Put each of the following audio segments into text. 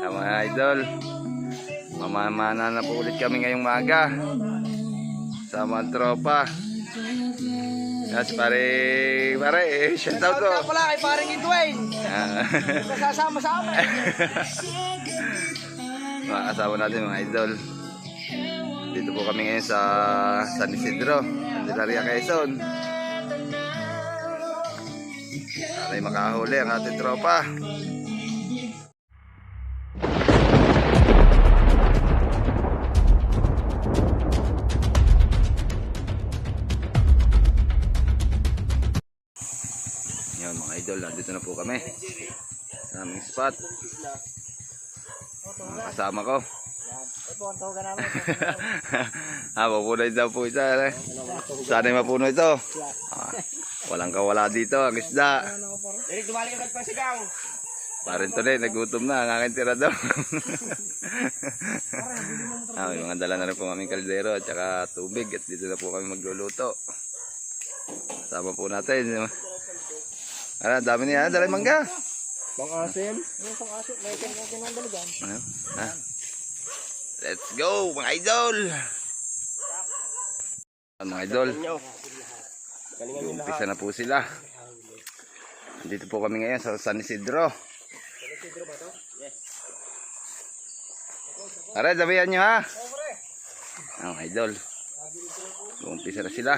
Mga idol, mamamana na po ulit kami ngayong maga sa mga tropa. Yes, pare, shout out ko. Pala kay paring Edwin. Kasama sa amin. Mga kasama natin mga idol. Dito po kami ngayon sa San Isidro, Candelaria, Quezon. Sana'y makahuli ang ating tropa. Yan mga idol, nandito na po kami sa aming spot. Mga kasama ko. Ito ang tawagan namin. Mapunoy daw po isa. Sana'y mapuno ito. Walang kawala dito ang isda. Derek, dumali ka nagpasigaw. Parin to rin, nagutom na, ang aking tira daw. May mga dala na rin po aming kaldero at saka tubig at dito na po kami magluluto. Kasama po natin. Dami niya, dala mangga. Pang-asim? Yung pang-asim, may kinandaligan. Let's go mga idol. Mga idol, umpisa na po sila. Dito po kami ngayon sa San Isidro. Tara, sabihan nyo ha. Mga idol, umpisa na sila.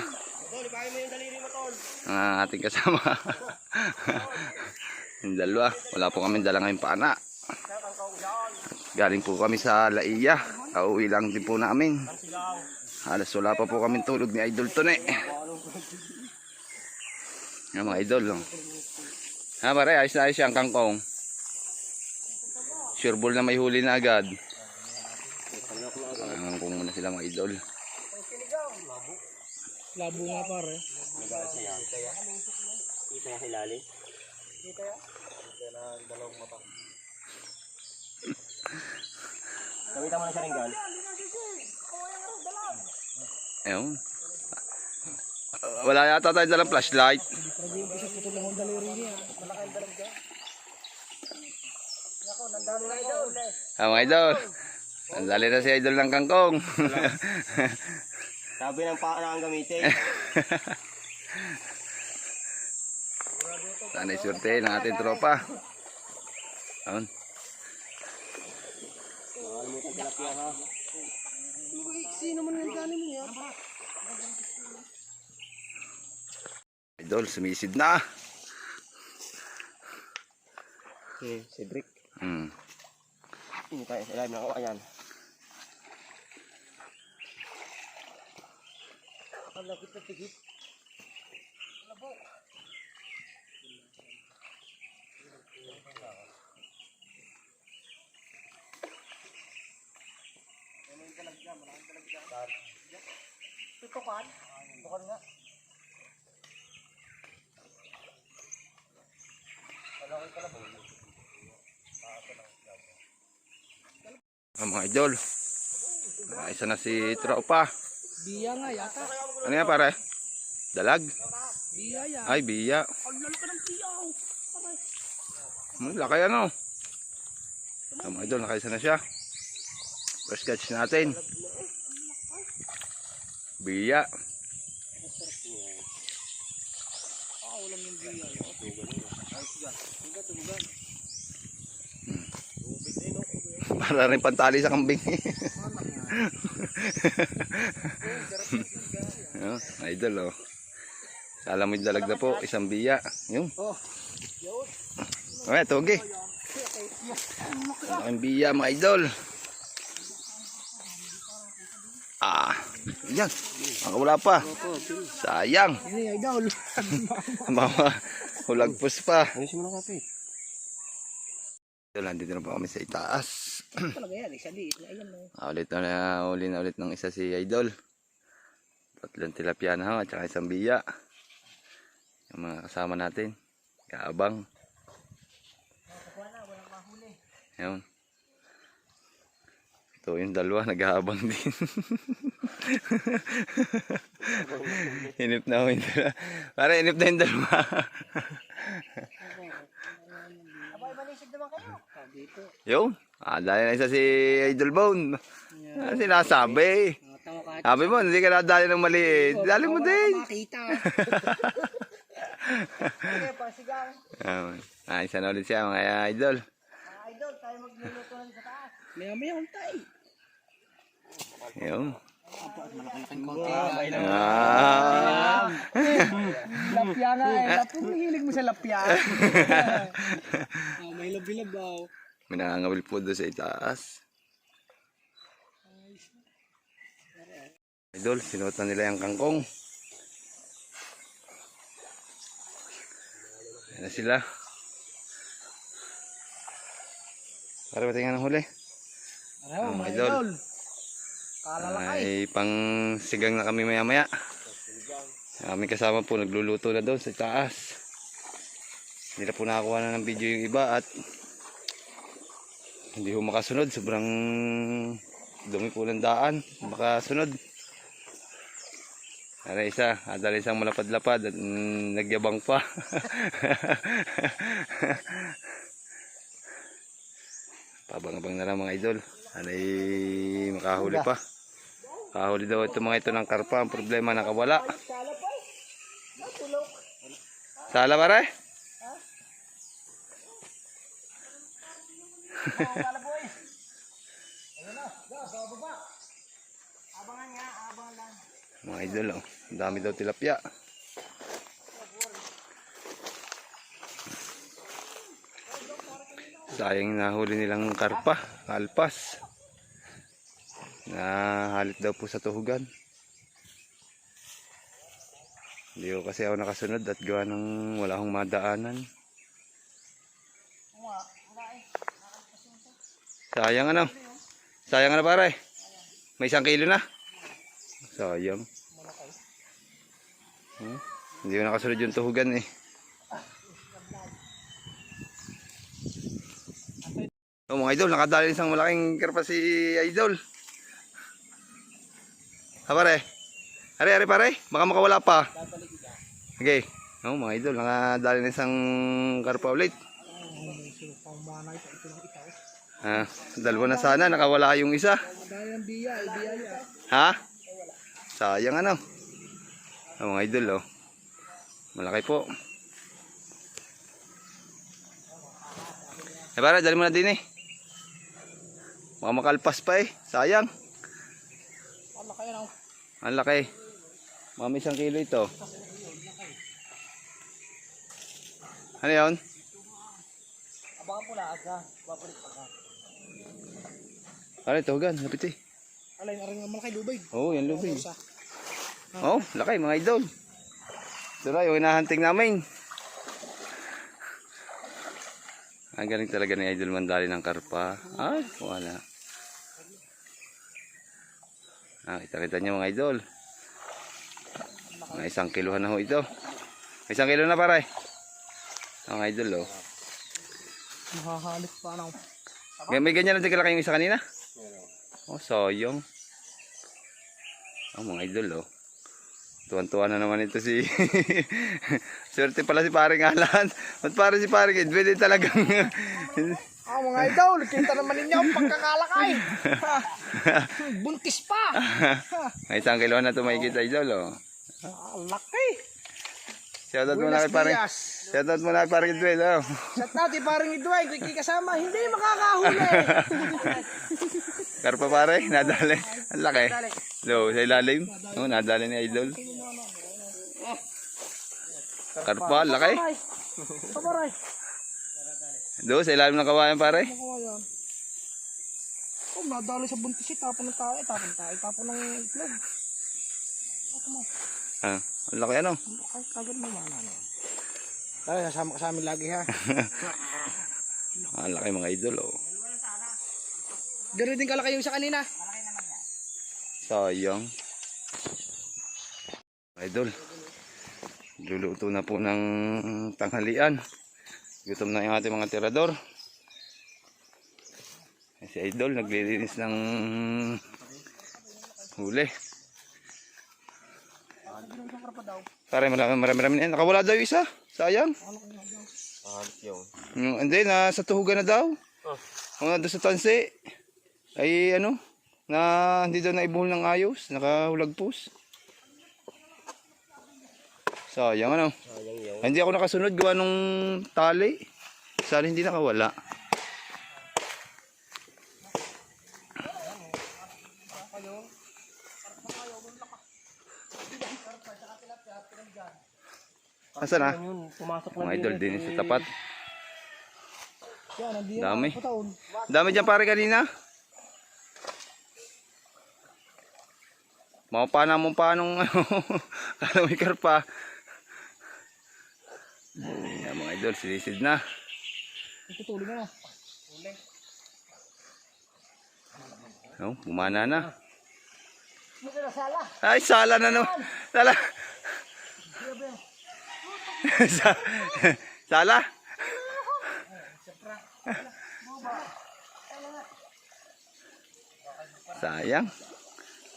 Ang ating kasama. Yung dalawa, wala po kami dala ngayong paana. Galing po kami sa Laiya. Kauwi lang din po namin. Halos wala pa po kami tulog ni Idol Tone. Yung mga idol. Ha pare, ayos na ayos yung kangkong. Sure ball na may huli na agad. Kangkong muna sila mga idol. Labo nga pare. Kita nga si Lali. Dito ya? Dito na ang dalawang mata. Kawita mo na siya rin gal. Ayun. Wala yata tayo dalang flashlight. Pero yung isa putol lang ang daliri niya. Malaki ang dalag dyan. Nako, nandalo na idol. Mga idol. Nandali na si Idol ng kangkong. Sabi ng paa na ang gamitin. Sana'y surte ng ating tropa. Ayun. Sino man yung ganin niya? Idol, sumisid na. Cedric. Ini tayo sa ilalim ng kawayan. Malapit na tigit. Labo. Tutukan? Tutukan nga. Mga idol. Isa na si tropa. Biya nga yata. Ano yan pare? Dalag? Biya yan. Ay, biya. Ang lalaki ng biyaw. Laki ano. Mga idol, nakaisa na siya. First catch natin. Biya. Ulam yung biya. Para rin pantali sa kambing. Idol oh. Alam mo yung dalag na po, isang biya. Yung. Okay, togi. Ang biya mga idol. Yan. Wala pa. Sayang. Ini idol. Mga hulagpos pa. Ayusin mo na kapit. Nandito na po kami sa itaas. Talaga yan, isa liit na yan. Uli na ulit ng isa si Idol. Tatlong tilapia na at saka isang biya. Yung mga kasama natin. Kaabang. Ayun. Ito yung dalawa, nag-aabang din. Inip na ako yung dalawa. Para inip na yung dalawa. Abay, manisig naman kayo. Dito. Yung? Dali na isa si Idol Bone. Sinasabi. Tawa ka. Sabi mo, hindi ka nadali ng maliit. Dali mo din. Makita. Okay, pasigang. Isa na ulit siya mga idol. Idol, tayo magluluto lang sa taas. Maya-maya untay. Yung. Malaking konti. Lapya nga eh. Lapya, mahilig mo sa lapya. May labi-labaw. May nangangawil po doon sa itaas. Idol, sinuot na nila yung kangkong. Ayan na sila. Para patingan ng huli. Ano, mga mga idol. idol. Kalalakay. Ay pang sigang na kami maya maya. Kami kasama po nagluluto na doon sa taas. Hindi na po nakakuha na ng video yung iba at hindi po makasunod. Sobrang dumi po ng daan. Makasunod. Para isa, adala isang malapad-lapad at nagyabang pa. Pabang-abang na lang mga idol. Alay makahuli pa. Kahuli daw ito mga ito ng karpa. Ang problema nakawala. Sala pare? Kala boy. Ayun na, sa baba. Abangan nga, abangan lang. Mga idol oh. Ang dami daw tilapia. Sayang nahuli nilang karpa, kalpas. Nahalit daw po sa tuhugan. Hindi ko kasi ako nakasunod at gawa ng wala akong madaanan. Sayang ano? Sayang ano pare? May 1 kilo na? Sayang. Hindi ko nakasunod yung tuhugan eh. Oh, mga idol, nakadali isang malaking karpa si Idol. Ha pare? Are pare, baka makawala pa. Okay. Oh, mga idol, nakadali na isang karpa ulit. Dalawa na sana, nakawala yung isa. Ha? Sayang ano. Oh, mga idol oh. Malaki po. Pare, dali mo na din eh. Baka makalpas pa eh. Sayang. Ang laki. Mga may 1 kilo ito. Ano yun? Abangan po lahat ka. Babalik pa ka. Ano ito? Hugan. Lapit eh. Alay, naring malaki lubig. Oo, yan lubig. Oo, laki mga idol. Ito na yung hinahunting namin. Ang galing talaga ni Idol mandali ng karpa. Ay, wala. Kita-kita niyo mga idol. Mga 1 kilohan na ho ito. May 1 kilo na pare. Mga idol oh. Mahahalit pa na. May ganyan lang din kalaki yung isa kanina. Oh, sayang. Mga idol oh. Tuwan-tuwa na naman ito si swerte pala si paring Alan. At para si paring Edwin talagang mga idol, kita naman ninyo ang pagkakalakay. Buntis pa. May 1 kilo na ito makikita idol oh. Laki. Shoutout mo na kay paring. Shoutout mo na kay paring Edwin oh. Shout out kay paring Edwin, kung kasama hindi makakahuli. Karpa pare, nadali. Ang laki. Lo, sa ilalim. Oh, nadali ni Idol. Karpa, laki. Paparay. Do, sa ilalim ng kawayan pare. Oh, nadali sa buntis tapon ng tayo, tapon ng itlog. Ang laki ano. Ay, kagad mo mana no. Tayo kasama ka sa amin lagi ha. Ang laki mga idol oh. Gano'n din kalaki yung sa kanina. Sayang. Idol. Luluto na po ng tanghalian. Gutom na yung ating mga tirador. Si Idol naglilinis ng huli. Pare marami na yan. Nakawala daw yung isa. Sayang. Halit yun. And then, sa tuhugan na daw. Mga doon sa tansi. Ay ano, na hindi daw naibuhol ng ayos, nakahulagpos. Sayang ano. Sayang yun. Ay, hindi ako nakasunod gawa nung tali. Sana hindi nakawala. Asan na? Yun, pumasok na Mga idol din sa tapat. Yan, nandiyan Dami. ako taon. Dami dyan pare kanina. Mapana mo pa nung ano, kala may karpa. Yan mga idol, sinisid na. Itutuloy mo na. No, bumana na. Dito na sala. Ay, sala na naman. Sala. Sa- sala. Sayang.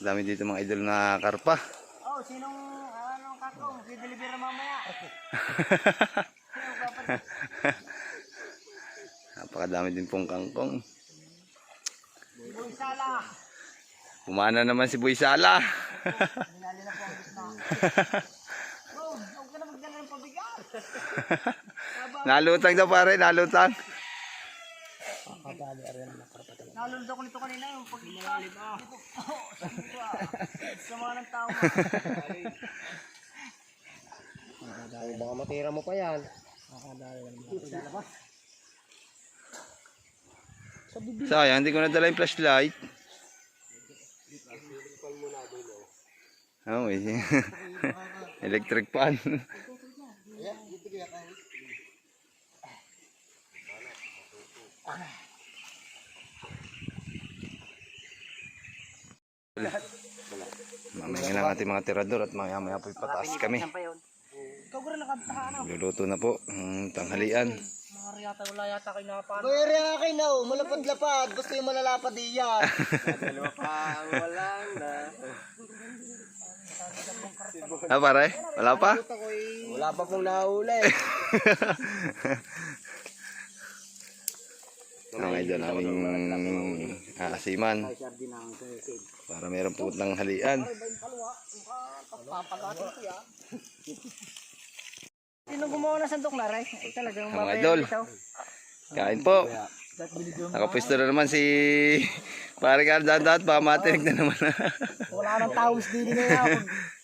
Dami dito mga idol na karpa. Oh, sinong anong kakong? Si-deliver mamaya. Napakadami din pong kangkong. Uy, sala. Bumana naman si Boy Sala. Binali na po ang gitna. Oh, huwag ka na magdala ng pabigat. Nalutang daw pare, nalutang. Nalulod ako nito kanina yung pag-ilalib. Sa mga ng tao. Baka matira mo pa yan. Sayang, hindi ko nadala yung flashlight. Oh, electric pan. Mamaya lang ating mga tirador at maya po pataas kami. Ikaw ko rin nakabtahan ako. Luluto na po ang tanghalian. Mga riyata, wala yata kayo nakapaan. Pwede akin na, malapad-lapad. Gusto yung malalapad iyan. Dalawa pa ang walang na. Ah, pare? Wala pa? Wala pa pong nahuli. Ang idol naming aasiman. Para meron po ng halian. Sino gumawa ng sandok na rin? Talagang Mga mabaya idol. ito. Kain po. Nakapwesto na naman si pare Cardandat. Baka matinig na naman. Wala nang tawis din na ako.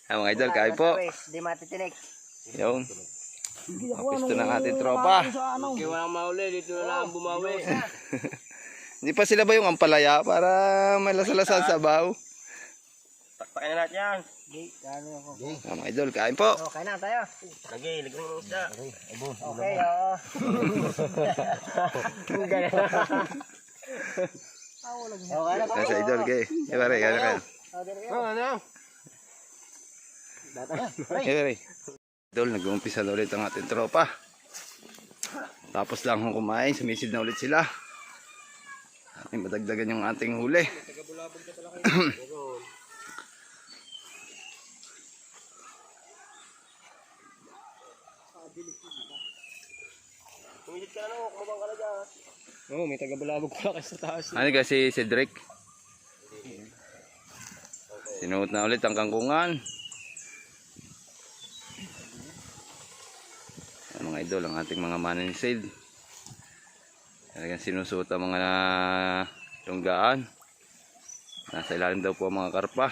Mga idol, kain po. Di matitinik. Yung nakapwesto ng ating tropa. Kaya walang mahuli, dito na lang bumawi. Hindi pa sila ba yung ampalaya para may lasa-lasa sa sabaw? Takpakin na natin yan. Mga idol, kain po. Okay na tayo. Lagi, lagyan mo ng isda. Okay, oo. Okay na Sa idol, kay. Pare, kaya kayo. Ano? Pare. Idol, nag-uumpisa na ulit ang ating tropa. Tapos lang kung kumain, sumisid na ulit sila. Ating madagdagan yung ating huli. Tumilid ka na no, kumabang ka na dyan. Oo, may taga-bulabog pala kayo sa taas. Ano kasi Cedric? Sinuot na ulit ang kangkungan. Mga idol, ang ating mga maninisid. Talagang sinusuot ang mga lunggaan. Nasa ilalim daw po ang mga karpa.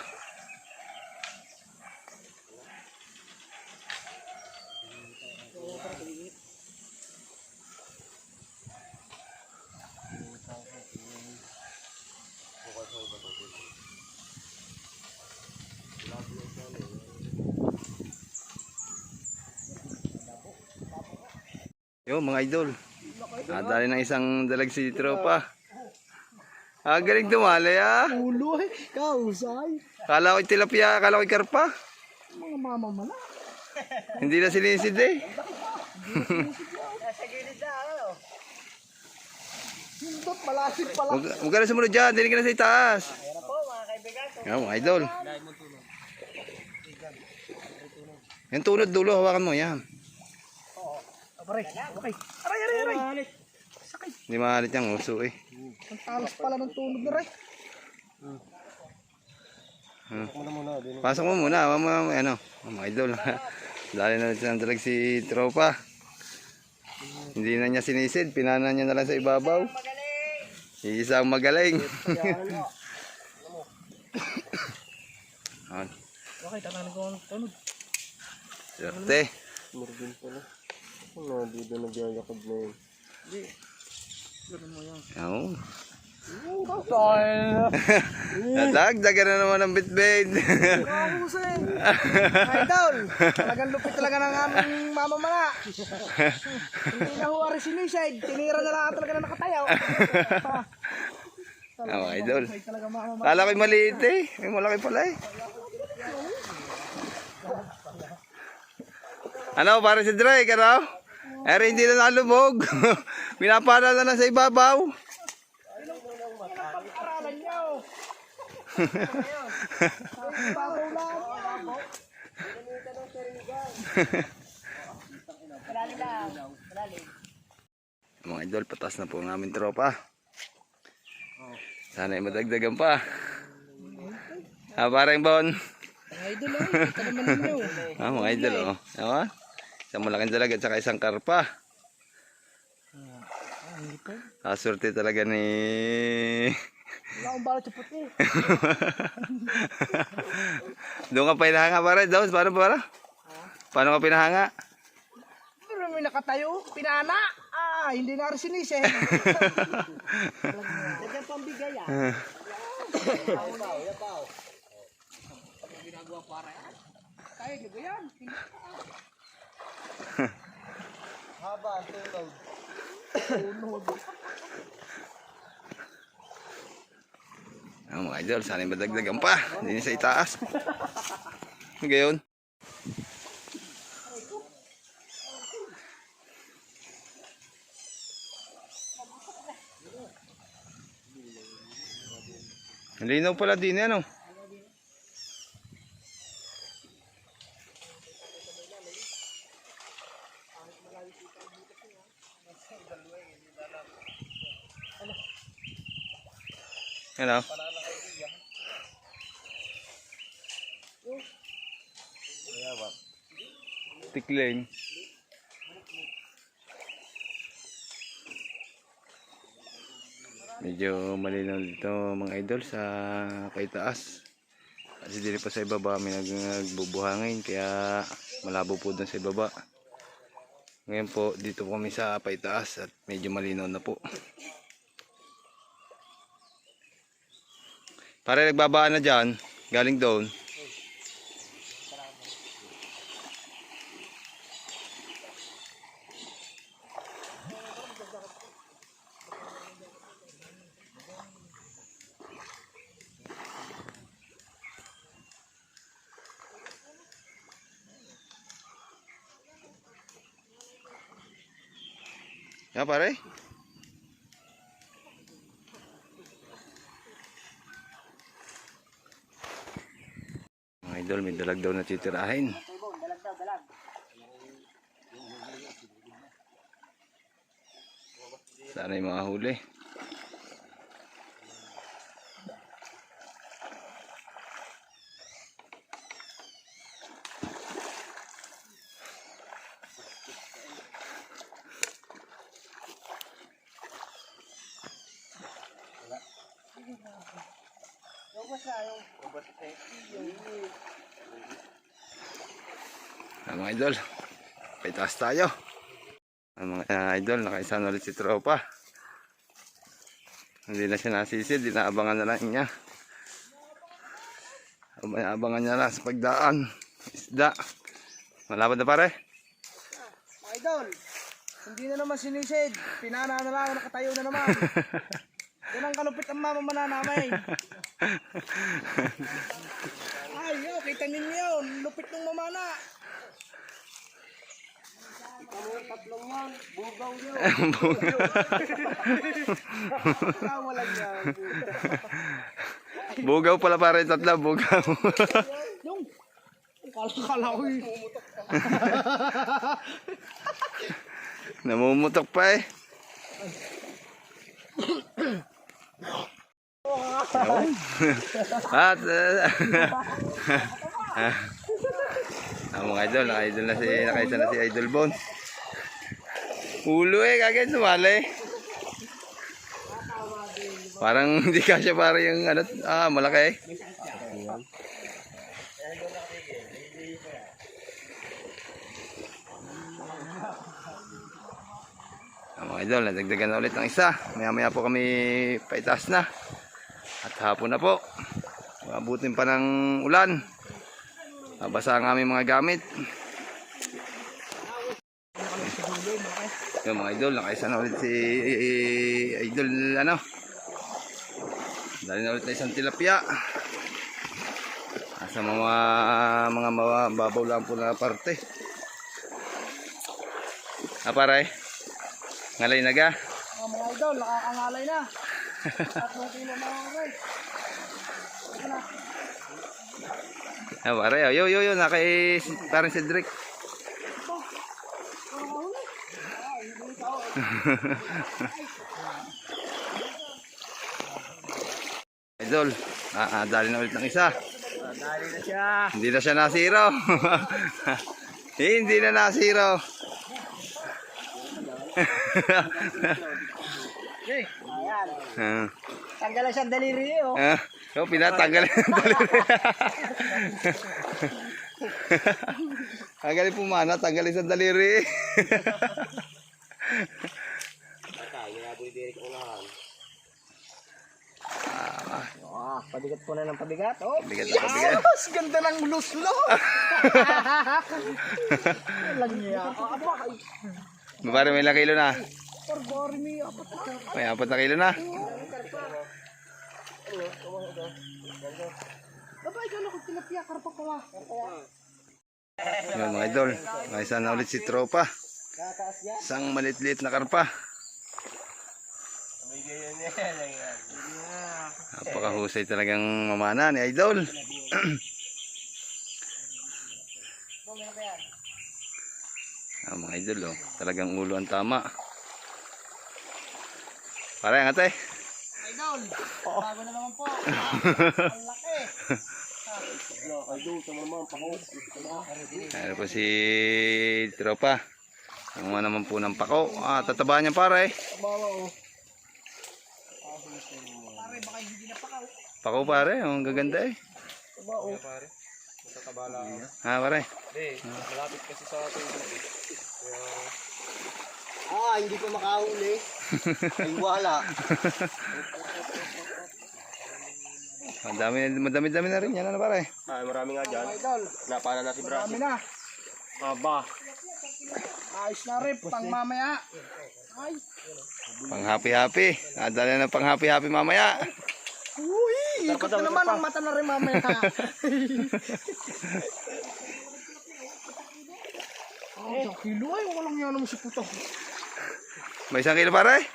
Yo mga idol, nadali ng isang dalag si tropa. Ah, galing dumali ah. Ulo eh. Kausay. Kala ko tilapia, kala ko karpa. Mga mamamala. Hindi na sinisid eh. Nasa gilid na ano. Hindot, malasip pala. Huwag ka na sumunod dyan, dinig ka na sa itaas. Ayan po mga kaibigan. Yan mga idol. Yung tunod dulo, hawakan mo yan. Okay. Okay. Aray, aray, aray. Hindi maalit yung uso eh. Ang talas pala ng tunog na rin. Pasok mo muna, ano, mga idol. Dali na ng dalag si tropa. Hindi na niya sinisid, pinana niya na lang sa ibabaw. Isang magaling. Ayan. Okay, tatanin ko ang tunog. Swerte. Meron pala. Ano, dito nagyayakag na yun. Ganun mo yan. Ayan. Sorry. Nadagdagan na naman ang bitbit. Kamusin. Idol. Talagang lupit talaga ng aming mama mana. Hindi na huwari si Nishaid. Tinira na lang talaga na nakatayo. Oh, idol. Talaga mama mana. Kala ko'y maliit eh. May malaki pala eh. Ano, para si Drake, ano? Eh, hindi na nalubog. Pinapala na lang sa ibabaw. Aralan niyo. Babaw lang. Mga idol, patas na po ang aming tropa. Sana ay madagdagan pa. Parang Bon. Idol ay. Ito naman ninyo. Mga idol, oh. Diba? Isang malaking dalag at saka isang karpa. Surte talaga ni... Wala akong balot sa puti. Doon ka pinahanga pare, Daws. Paano para? Paano ka pinahanga? Pero may nakatayo. Pinana. Hindi na rin sinise. Lagyan pambigay Yapaw. Ano ginagawa para yan? Tayo, lagayan. Haba, tunog. Mga idol, sana ay madagdagan pa. Hindi sa itaas. Ngayon. Linaw pala din ano. Ano? Tikling. Medyo malinaw dito mga idol sa kaitaas. Kasi dito pa sa ibaba may nagbubuhangin kaya malabo po doon sa ibaba. Ngayon po dito po kami sa paitaas at medyo malinaw na po. Para nagbabaan na dyan, galing doon. Ya pare. Mga idol, may dalag daw na titirahin. Sana yung mga huli. Mga idol, paitaas tayo. Mga idol, nakaisan ulit si tropa. Hindi na siya nasisid, inaabangan na lang niya. Abangan niya lang sa pagdaan. Isda. Malapad na pare? Idol, hindi na naman sinisid. Pinana na lang, nakatayo na naman. Yan ang kalupit ang mama namin. Ay, kita ninyo, lupit ng mamana. Ikaw yung tatlong yan, bugaw yun. Walang yan. Bugaw pala pare, tatla, bugaw. Yung, kala ko eh. Namumutok pa eh. At mga idol, nakaisa na si Idol Bon. Ulo kagad sumali. Parang hindi kasya para yung ano, malaki. Mga idol, nadagdagan na ulit ng isa. Maya-maya po kami paitaas na. At hapon na po. Mabutin pa ng ulan. Mabasa ang aming mga gamit. Yung mga idol, nakaisa na ulit si Idol ano. Dali na ulit na isang tilapia. Sa mga mababaw lang po na parte. Pare. Ngalay na ga. Mga idol, nakakangalay na. 3 kilo na ako guys. Pare, yo, nakay parang Cedric. Idol, dali na ulit ng isa. Dali na siya. Hindi na siya nasiro. Hindi na nasiro. Ayan. Tanggalan siyang daliri oh. Pinatanggal yung daliri. Tanggalin po mana, tanggalin sa daliri. Pabigat po na ng pabigat oh. Bigat na pabigat. Mas ganda ng luslo. Lang niya. Mabari may ilang kilo na. Barbari mi apat na. May 4 na kilo na. Baba ikaw na kung tilapia karpa ko ah. Yan mga idol, naisa na ulit si Tropa. Isang maliit-liit na karpa. Napakahusay talagang mamana ni Idol. Mga idol talagang ulo ang tama. Parang ate. Idol, bago na naman po. Ang laki. Ano po si Tropa. Ang mga naman po ng pako. Tatabaan niya pare. Bawa oh. Pare baka hindi na pakaw. Pako pare, ang gaganda Bawa oh. Pare, matatabala ako. Pare. Malapit kasi sa tubig. Hindi pa makahuli. Ay wala. Madami na rin yan ano pare. Marami nga dyan. Idol, Napana na si Brad. marami na. Aba. Ayos na rin, pang mamaya. Ay. Pang happy. Nadala na pang happy mamaya. Uy, ikot na naman ang mata na rin mamaya. Isang kilo ay, walang yan naman si puto. May 1 kilo pare?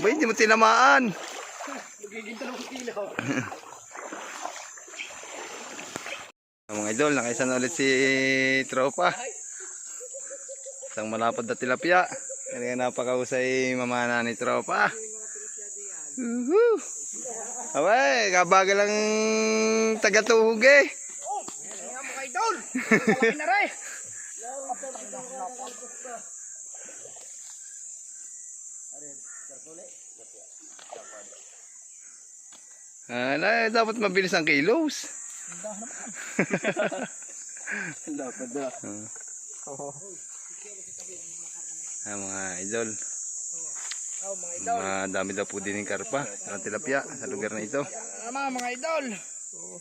Ba hindi mo tinamaan. Magiging 2 kilo. Mga idol, nakaisa na ulit si Tropa. Isang malapad na tilapia. Kaya napakahusay mamana ni Tropa. Abay, kabagal lang taga-tuhog eh. Kaya mga idol, malaki na rin. Dapat mabilis ang kilos. Dapat na. Mga idol. Oh, mga idol. Madami daw po din yung karpa at tilapia sa lugar na ito. Mga idol.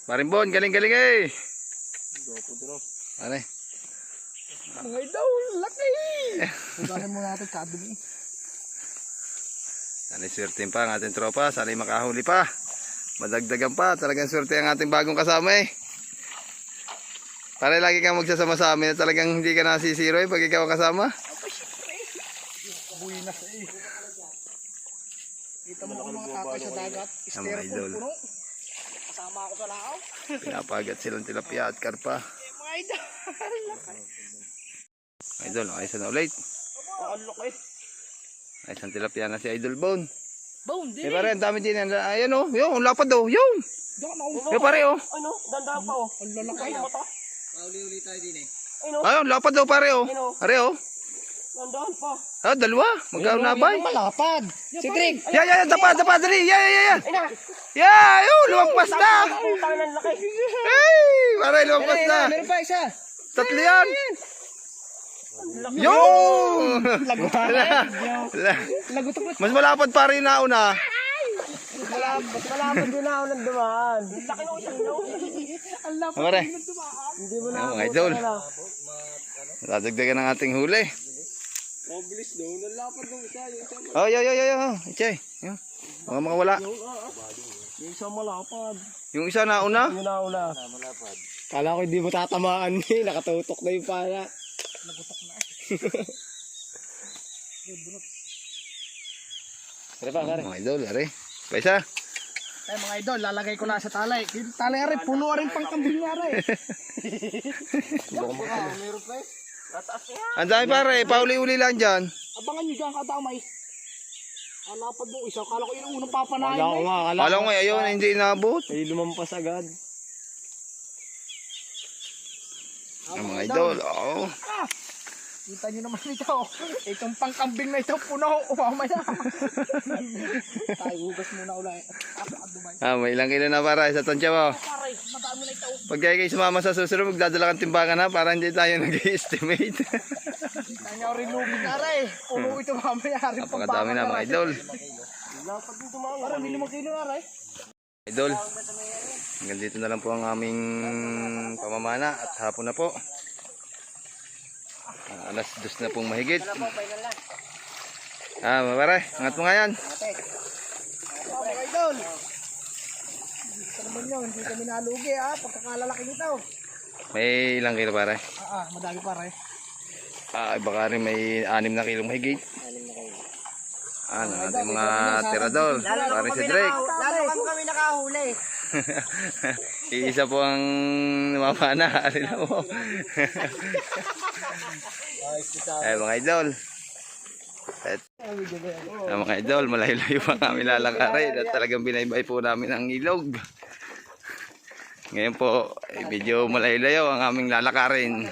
Marimbon, galing eh. Ano? Mga idol, laki. Ugahin mo natin kabili. Sana'y swerte pa ang ating tropa, sana'y makahuli pa. Madagdagan pa, talagang swerte ang ating bagong kasama eh. Para lagi kang magsasama sa amin at talagang hindi ka nasisiro pag ikaw ang kasama. Buhay na sa eh. Kita mo ang mga tatay sa dagat. Ang mga idol. Styrofoam puno. Kasama ako sa lao. Pinapagat silang tilapia at karpa. Mga idol. Idol, ayos na ulit. Ang laki. Ayos ang tilapia na si Idol Bone. Boom, Eh pare, ang dami din. Ayan oh, yung lapad oh, yung. Yung pare oh. Ano? Dandahan pa oh. Ang lalaki. Ano to? Uli-uli tayo din eh. Ano? Ayun, lapad oh pare oh. Are oh. Dandahan pa. Ah, dalawa. Magkaunabay. Malapad. Si Greg. Ya, dapa, dali. Ya. Ay na. Ya, yun, lumagpas na. Putang ng laki. Hey, pare, lumagpas na. Meron pa isa. Tatlo yan. Yung. Mas malapad pare yung nauna. Malapad din ako ng dumaan. Laki ng isang no. Pare, Hindi mo na. mga idol. Dadagdagan ng ating huli. Mabilis daw. Nalapad ng isa. Yung isa. Oh, yo. Ichay. Yun. Mga makawala. Yung isa malapad. Yung isa nauna. Yung nauna. Kala ko hindi mo tatamaan eh. Nakatutok na yung pala. Mga idol, are. Paisa. Ay mga idol, lalagay ko na sa talay. Yung talay ari, puno rin pang kambing niya ari. Meron pa eh. Tataas niya. Ang dami pare, pauli-uli lang dyan. Abangan nyo dyan kadamay. Ang lapad mo isa, kala ko yung unang papanahin Kala ko mo. nga. Alam ko ayun, hindi inabot. Ay lumampas agad. Ang mga idol, oh. Kita nyo naman ito. Itong pangkambing na ito, puno. Mamaya. Tayo, hugas muna ulit. May ilang kilo na para sa tansya mo. Paray, madami na ito. Pag kayo sumama sa susunod, magdadala kang timbangan ha, para hindi tayo nag-estimate. Kita nyo rin lubig na rin. Puno ito mamaya. Napakadami na mga idol. Lapad din tumawa. Parang may 5 kilo na rin. Idol, hanggang dito na lang po ang aming pamamana at hapon na po. Alas 2 na pong mahigit. Pare, angat mo nga yan. Mga idol. Ito naman yun, hindi kami nalugi ha. Pagkakalalaki nito. May ilang kilo pare? Madami pa rin. Baka rin may 6 na kilong mahigit. Ang ating mga tirador. Pare si Drake. Lalo kami nakahuli. Iisa po ang namamana. Alila mo. Ay mga idol. Mga idol, malayo-layo pa kami lalakarin at talagang binaybay po namin ang ilog. Ngayon po, medyo malayo-layo ang aming lalakarin.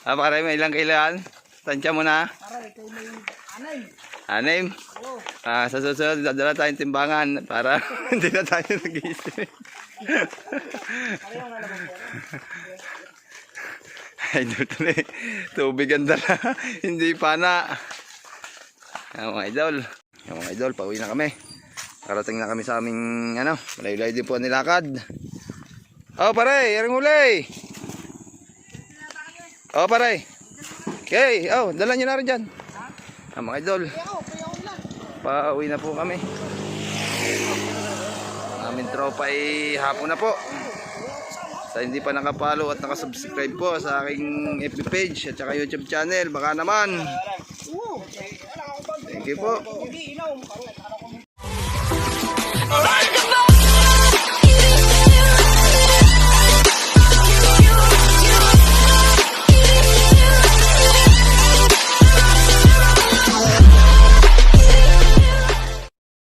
Pare, may ilang kailan? Tansya mo na? Para ito may Anim? Sa susunod, dadala tayong timbangan para hindi na tayo nag-iisip. Idol tuloy, tubig ang dala, hindi pa na. Mga idol, pauwi na kami. Karating na kami sa aming, malayo-layo din po nilakad. Oh pare, yaring huli. Oh pare. Okay, dala nyo na rin dyan. Mga idol, pauwi na po kami. Aming tropa ay hapon na po. Sa hindi pa nakapalo at nakasubscribe po sa aking FB page at saka YouTube channel, baka naman. Thank you po.